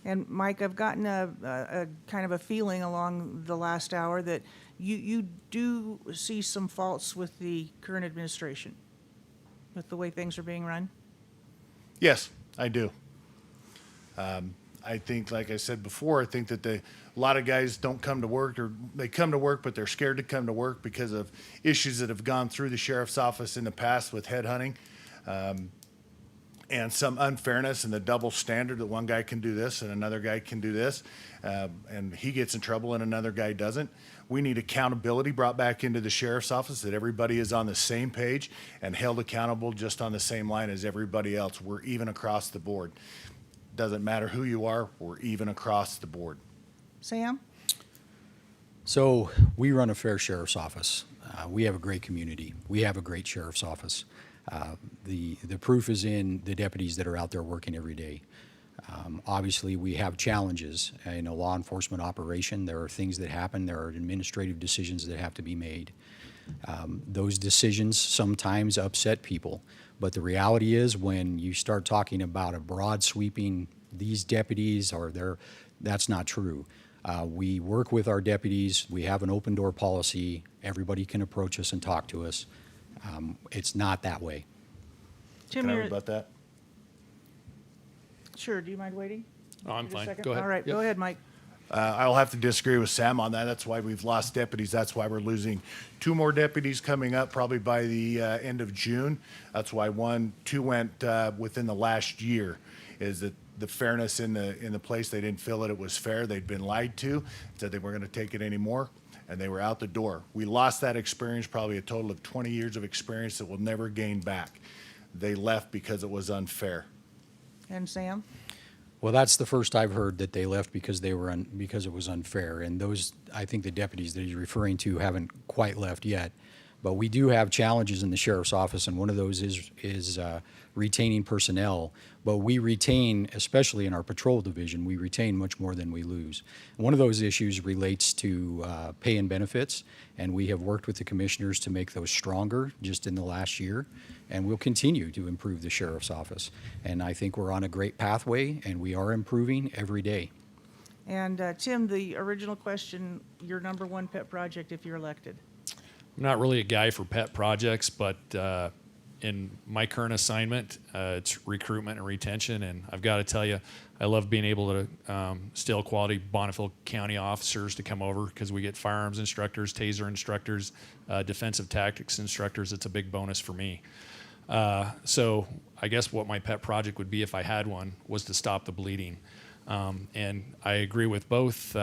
And Mike, I've gotten a kind of a feeling along the last hour that you do see some faults with the current administration, with the way things are being run. Yes, I do. I think, like I said before, I think that a lot of guys don't come to work, or they come to work, but they're scared to come to work because of issues that have gone through the sheriff's office in the past with headhunting, and some unfairness and the double standard that one guy can do this and another guy can do this, and he gets in trouble and another guy doesn't. We need accountability brought back into the sheriff's office, that everybody is on the same page and held accountable just on the same line as everybody else. We're even across the board. Doesn't matter who you are, we're even across the board. Sam? So we run a fair sheriff's office. We have a great community. We have a great sheriff's office. The proof is in the deputies that are out there working every day. Obviously, we have challenges in a law enforcement operation. There are things that happen. There are administrative decisions that have to be made. Those decisions sometimes upset people. But the reality is, when you start talking about a broad sweeping, these deputies are there, that's not true. We work with our deputies. We have an open door policy. Everybody can approach us and talk to us. It's not that way. Tim, Can I you're, read about that? sure, do you mind waiting? Oh, I'm Just a fine. second? Go ahead. All right, Yep. go ahead, Mike. I'll have to disagree with Sam on that. That's why we've lost deputies. That's why we're losing 2 more deputies coming up probably by the end of June. That's why 2 went within the last year. Is that the fairness in the place? They didn't feel that it was fair. They'd been lied to, said they weren't going to take it anymore, and they were out the door. We lost that experience, probably a total of 20 years of experience that we'll never gain back. They left because it was unfair. And Sam? Well, that's the first I've heard that they left because because it was unfair. And those, I think the deputies that he's referring to haven't quite left yet. But we do have challenges in the sheriff's office, and one of those is retaining personnel. But we retain, especially in our patrol division, we retain much more than we lose. One of those issues relates to pay and benefits, and we have worked with the commissioners to make those stronger just in the last year, and we'll continue to improve the sheriff's office. And I think we're on a great pathway, and we are improving every day. And Tim, the original question, your number one pet project if you're elected? I'm not really a guy for pet projects, but in my current assignment, it's recruitment and retention. And I've got to tell you, I love being able to steal quality Bonneville County officers to come over, because we get firearms instructors, taser instructors, defensive tactics instructors. It's a big bonus for me. So I guess what my pet project would be, if I had one, was to stop the bleeding. And I agree with both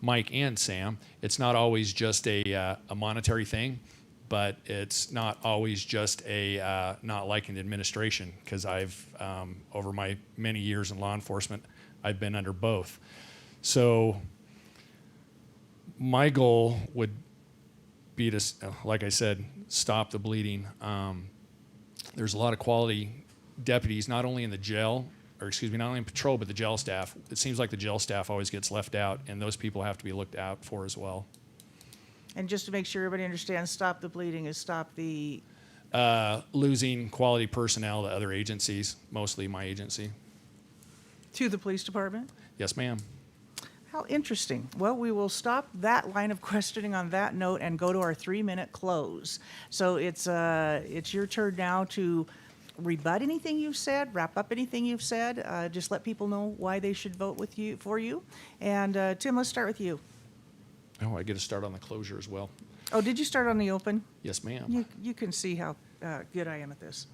Mike and Sam. It's not always just a monetary thing, but it's not always just a not liking the administration, because I've, over my many years in law enforcement, I've been under both. So my goal would be to, like I said, stop the bleeding. There's a lot of quality deputies, not only in the jail, or excuse me, not only in patrol, but the jail staff. It seems like the jail staff always gets left out, and those people have to be looked out for as well. And just to make sure everybody understands, stop the bleeding is stop the losing quality personnel to other agencies, mostly my agency. To the police department? Yes, ma'am. How interesting. Well, we will stop that line of questioning on that note and go to our 3-minute close. So it's your turn now to rebut anything you've said, wrap up anything you've said. Just let people know why they should vote for you. And Tim, let's start with you. Oh, I get to start on the closure as well. Oh, did you start on the open? Yes, ma'am. You can see how good I am at this.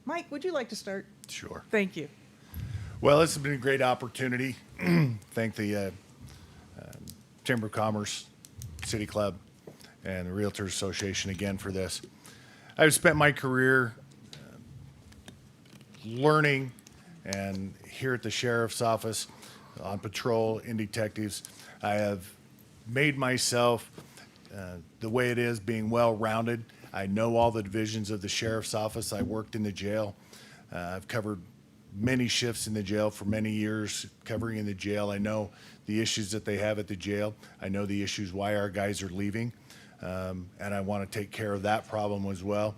Mike, would you like to start? Sure. Thank you. Well, this has been a great opportunity. Thank the Chamber of Commerce, City Club, and the Realtors Association again for this. I've spent my career learning and here at the Sheriff's Office on patrol in detectives. I have made myself the way it is, being well-rounded. I know all the divisions of the Sheriff's Office. I worked in the jail. I've covered many shifts in the jail for many years, covering in the jail. I know the issues that they have at the jail. I know the issues why our guys are leaving, and I want to take care of that problem as well.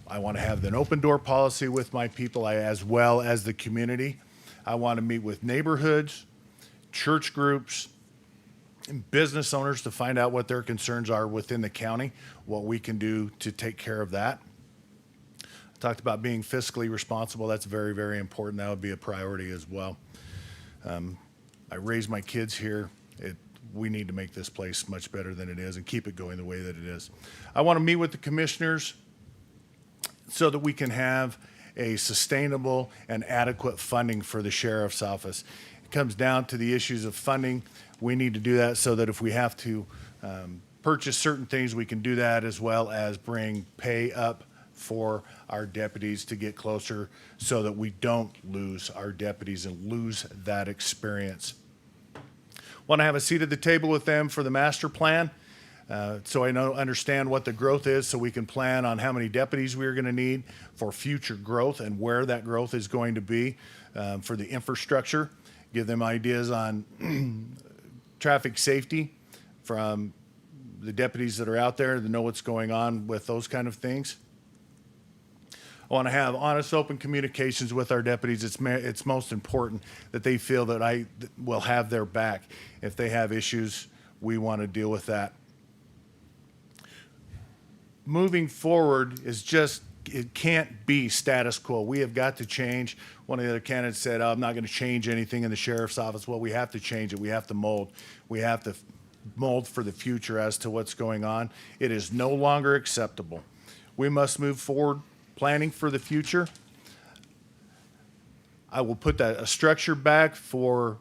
I want to have an open door policy with my people as well as the community. I want to meet with neighborhoods, church groups, and business owners to find out what their concerns are within the county, what we can do to take care of that. I talked about being fiscally responsible. That's very, very important. That would be a priority as well. I raised my kids here. We need to make this place much better than it is and keep it going the way that it is. I want to meet with the commissioners so that we can have a sustainable and adequate funding for the Sheriff's Office. It comes down to the issues of funding. We need to do that so that if we have to purchase certain things, we can do that, as well as bring pay up for our deputies to get closer so that we don't lose our deputies and lose that experience. Want to have a seat at the table with them for the master plan so I understand what the growth is, so we can plan on how many deputies we are going to need for future growth and where that growth is going to be for the infrastructure. Give them ideas on traffic safety from the deputies that are out there to know what's going on with those kind of things. I want to have honest, open communications with our deputies. It's most important that they feel that I will have their back. If they have issues, we want to deal with that. Moving forward it can't be status quo. We have got to change. One of the other candidates said, I'm not going to change anything in the Sheriff's Office. Well, we have to change it. We have to mold. We have to mold for the future as to what's going on. It is no longer acceptable. We must move forward planning for the future. I will put a structure back for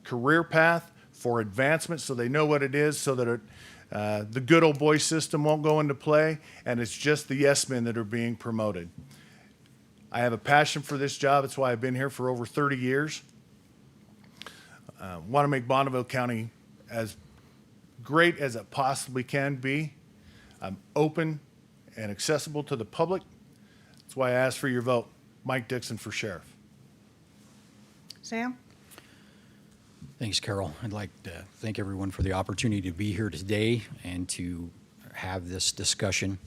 career path, for advancement, so they know what it is, so that the good old boy system won't go into play, and it's just the yes men that are being promoted. I have a passion for this job. It's why I've been here for over 30 years. Want to make Bonneville County as great as it possibly can be. I'm open and accessible to the public. That's why I asked for your vote. Mike Dickson for sheriff. Sam? Thanks, Carol. I'd like to thank everyone for the opportunity to be here today and to have this discussion.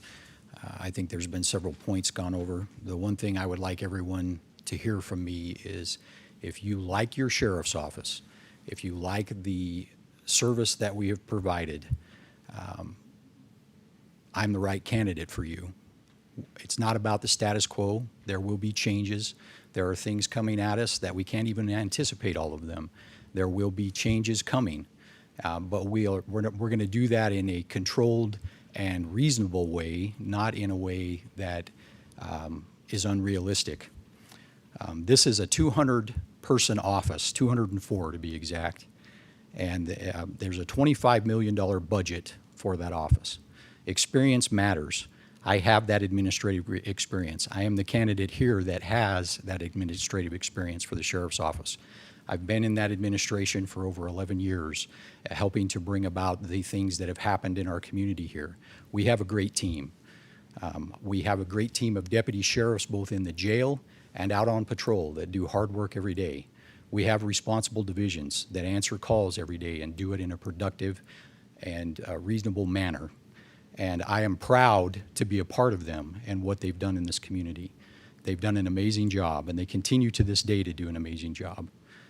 I think there's been several points gone over. The one thing I would like everyone to hear from me is, if you like your sheriff's office, if you like the service that we have provided, I'm the right candidate for you. It's not about the status quo. There will be changes. There are things coming at us that we can't even anticipate all of them. There will be changes coming, but we're going to do that in a controlled and reasonable way, not in a way that is unrealistic. This is a 200-person office, 204 to be exact, and there's a $25 million budget for that office. Experience matters. I have that administrative experience. I am the candidate here that has that administrative experience for the sheriff's office. I've been in that administration for over 11 years, helping to bring about the things that have happened in our community here. We have a great team. We have a great team of deputy sheriffs both in the jail and out on patrol that do hard work every day. We have responsible divisions that answer calls every day and do it in a productive and reasonable manner. And I am proud to be a part of them and what they've done in this community. They've done an amazing job, and they continue to this day to do an amazing job.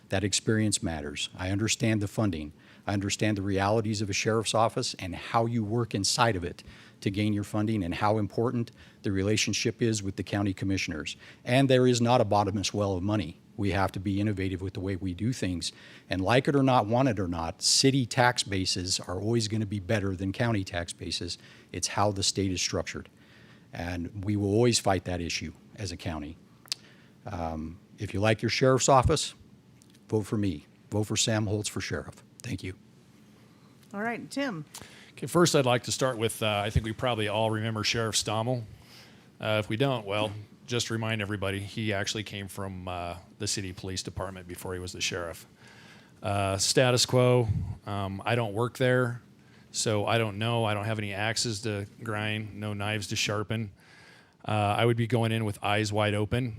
That experience matters. I understand the funding. I understand the realities of a sheriff's office and how you work inside of it to gain your funding and how important the relationship is with the county commissioners. And there is not a bottomless well of money. We have to be innovative with the way we do things. And like it or not, want it or not, city tax bases are always going to be better than county tax bases. It's how the state is structured. And we will always fight that issue as a county. If you like your sheriff's office, vote for me. Vote for Sam Hulse for sheriff. Thank you. All right, Tim. Okay, first I'd like to start with, I think we probably all remember Sheriff Stommel. If we don't, well, just to remind everybody, he actually came from the city police department before he was the sheriff. Status quo, I don't work there, so I don't know. I don't have any axes to grind, no knives to sharpen. I would be going in with eyes wide open.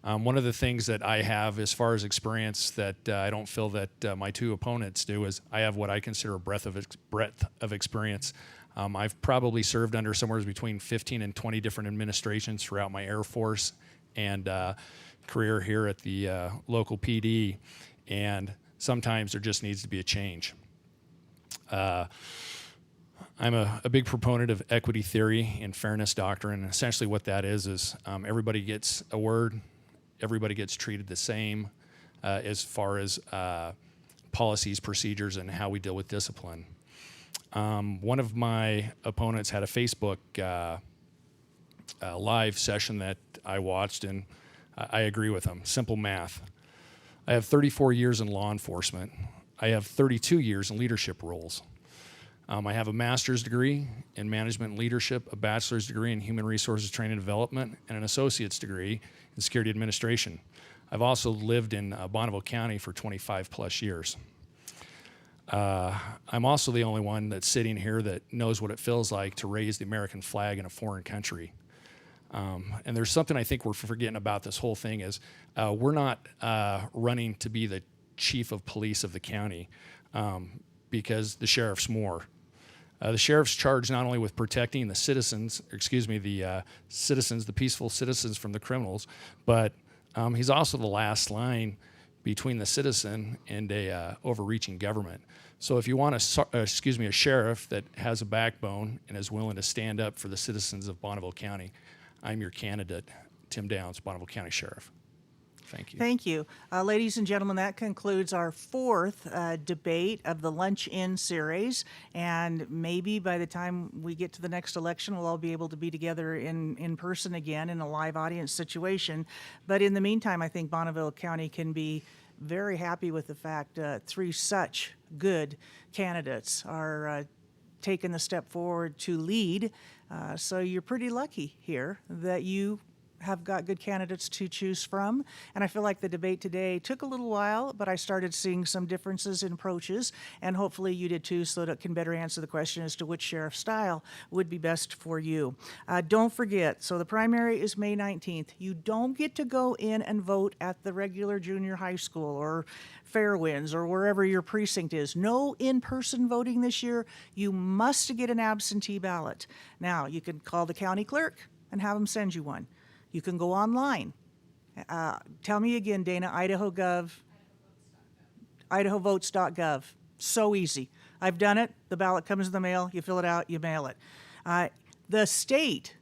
One of the things that I have as far as experience that I don't feel that my two opponents do is I have what I consider a breadth of experience. I've probably served under somewhere between 15 and 20 different administrations throughout my Air Force and career here at the local PD, and sometimes there just needs to be a change. I'm a big proponent of equity theory and fairness doctrine, and essentially what that is everybody gets a word, everybody gets treated the same as far as policies, procedures, and how we deal with discipline. One of my opponents had a Facebook live session that I watched, and I agree with him. Simple math. I have 34 years in law enforcement. I have 32 years in leadership roles. I have a master's degree in management and leadership, a bachelor's degree in human resources training and development, and an associate's degree in security administration. I've also lived in Bonneville County for 25 plus years. I'm also the only one that's sitting here that knows what it feels like to raise the American flag in a foreign country. And there's something I think we're forgetting about this whole thing is we're not running to be the chief of police of the county because the sheriff's more. The sheriff's charged not only with protecting the citizens, the peaceful citizens from the criminals, but he's also the last line between the citizen and a overreaching government. So if you want a sheriff that has a backbone and is willing to stand up for the citizens of Bonneville County, I'm your candidate, Tim Downs, Bonneville County Sheriff. Thank you. Thank you. Ladies and gentlemen, that concludes our fourth debate of the Lunch In series. And maybe by the time we get to the next election, we'll all be able to be together in person again in a live audience situation. But in the meantime, I think Bonneville County can be very happy with the fact three such good candidates are taking the step forward to lead. So you're pretty lucky here that you have got good candidates to choose from. And I feel like the debate today took a little while, but I started seeing some differences in approaches, and hopefully you did too, so that it can better answer the question as to which sheriff style would be best for you. Don't forget, so the primary is May 19th. You don't get to go in and vote at the regular junior high school or Fairwinds or wherever your precinct is. No in-person voting this year. You must get an absentee ballot. Now, you can call the county clerk and have them send you one. You can go online. Tell me again, Dana, idahovotes.gov. So easy. I've done it. The ballot comes in the mail. You fill it out. You mail it. The state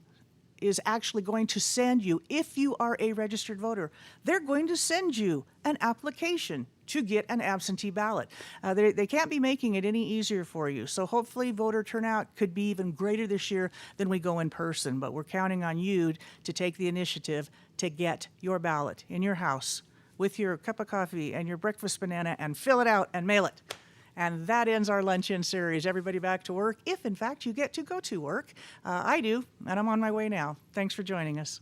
is actually going to send you, if you are a registered voter, they're going to send you an application to get an absentee ballot. They can't be making it any easier for you. So hopefully voter turnout could be even greater this year than we go in person. But we're counting on you to take the initiative to get your ballot in your house with your cup of coffee and your breakfast banana and fill it out and mail it. And that ends our Lunch-In series. Everybody back to work, if in fact you get to go to work. I do, and I'm on my way now. Thanks for joining us.